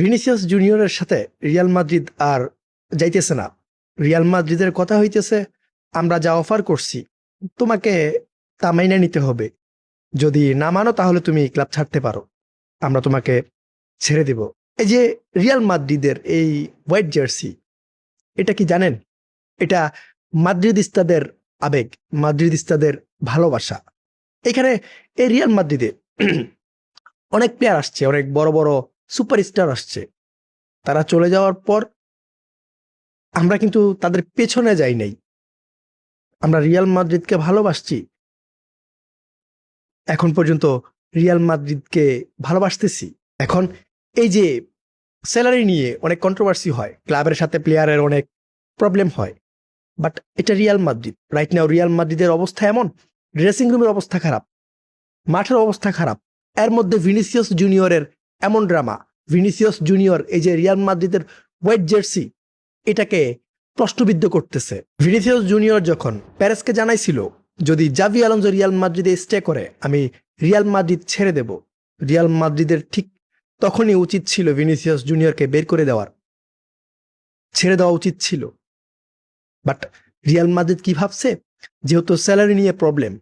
Vinicius জুনিয়রের সাথে Real Madrid আর যাইতেছে না। রিয়াল মাদ্রিদের কথা হইতেছে, আমরা যা অফার করছি তোমাকে তা মাইনে নিতে হবে। যদি না মানো তাহলে তুমি ক্লাব ছাড়তে পারো, আমরা তোমাকে ছেড়ে দেব। এই যে রিয়াল মাদ্রিদের এই হোয়াইট জার্সি, এটা কি জানেন? এটা মাদ্রিদিস্তাদের আবেগ, মাদ্রিদিস্তাদের ভালোবাসা। এখানে এই রিয়াল মাদ্রিদে অনেক প্লেয়ার আসছে, অনেক বড় বড় সুপারস্টার আসছে। তারা চলে যাওয়ার পর আমরা কিন্তু তাদের পেছনে যাই নাই, আমরা রিয়াল মাদ্রিদকে ভালোবাসছি। এখন পর্যন্ত রিয়াল মাদ্রিদকে ভালোবাসতেছি। এখন এই যে স্যালারি নিয়ে অনেক কন্ট্রোভার্সি হয়, ক্লাবের সাথে প্লেয়ারের অনেক প্রবলেম হয়, বাট এটা Real Madrid. Right now Real মাদ্রিদের অবস্থা এমন, ড্রেসিং রুমের অবস্থা খারাপ, মাঠের অবস্থা খারাপ, এর মধ্যে ভিনিসিয়াস জুনিয়রের এমন ড্রামা। ভিনিসিয়াস জুনিয়র এই যে রিয়াল মাদ্রিদের হোয়াইট জার্সি, এটাকে প্রশ্নবিদ্ধ করতেছে। ভিনিসিয়াস জুনিয়র যখন প্যারেসকে জানাইছিল, যদি জাভি আলোনসো রিয়াল মাদ্রিদে স্টে করে আমি রিয়াল মাদ্রিদ ছেড়ে দেব, রিয়াল মাদ্রিদের ঠিক তখনই উচিত ছিল ভিনিসিয়াস জুনিয়রকে বের করে দেওয়ার, ছেড়ে দেওয়া উচিত ছিল। বাট রিয়াল মাদ্রিদ কি ভাবছে, যেহেতু স্যালারি নিয়ে প্রবলেম,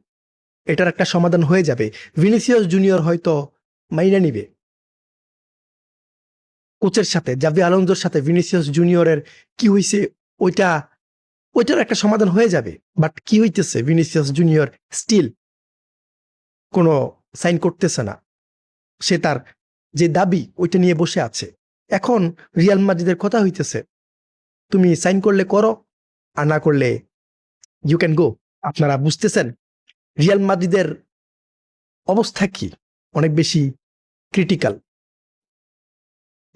এটার একটা সমাধান হয়ে যাবে, ভিনিসিয়াস জুনিয়র হয়তো মাইনা নিবে। কোচের সাথে, জাভি আলোনসোর সাথে ভিনিসিয়াস জুনিয়রের কি হয়েছে, ওইটার একটা সমাধান হয়ে যাবে। বাট কি হইতেছে, ভিনিসিয়াস জুনিয়র স্টিল কোনো সাইন করতেছে না, সে তার যে দাবি ওইটা নিয়ে বসে আছে। এখন রিয়াল মাদ্রিদের কথা হইতেছে, তুমি সাইন করলে করো, আর না করলে ইউ ক্যান গো। আপনারা বুঝতেছেন রিয়াল মাদ্রিদের অবস্থা কি, অনেক বেশি ক্রিটিক্যাল।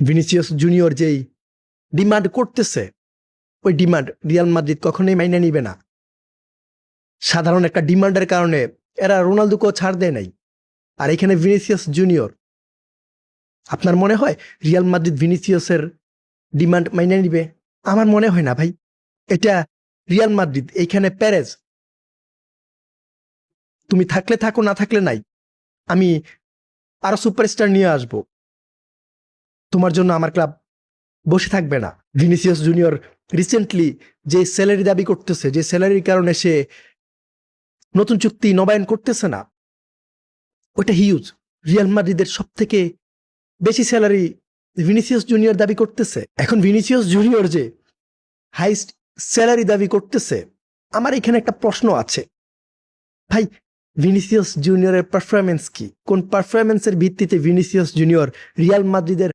ভিনিসিয়াস জুনিয়র যেই ডিমান্ড করতেছে, ওই ডিমান্ড রিয়াল মাদ্রিদ কখনোই মাইনে নিবে না। সাধারণ একটা ডিমান্ডের কারণে এরা রোনালদোকেও ছাড় দেয় নাই, আর এখানে ভিনিসিয়াস জুনিয়র। আপনার মনে হয় রিয়াল মাদ্রিদ ভিনিসিয়াসের ডিমান্ড মাইনে নিবে? আমার মনে হয় না ভাই। এটা রিয়াল মাদ্রিদ, এইখানে প্যারেজ, তুমি থাকলে থাকো, না থাকলে নাই, আমি আরো সুপারস্টার নিয়ে আসব, তোমার জন্য আমার ক্লাব বসে থাকবে না। ভিনিসিয়াস জুনিয়র রিসেন্টলি যে স্যালারি দাবি করতেছে, যে স্যালারির কারণে সে নতুন চুক্তি নবায়ন করতেছে না, ওইটা হিউজ। রিয়াল মাদ্রিদের সব থেকে বেশি স্যালারি ভিনিসিয়াস জুনিয়র দাবি করতেছে। এখন ভিনিসিয়াস জুনিয়র যে হাইস্ট স্যালারি দাবি করতেছে, আমার এখানে একটা প্রশ্ন আছে ভাই, ভিনিসিয়াস জুনিয়রের পারফরমেন্স কি? কোন পারফরমেন্সের ভিত্তিতে ভিনিসিয়াস জুনিয়র রিয়াল মাদ্রিদের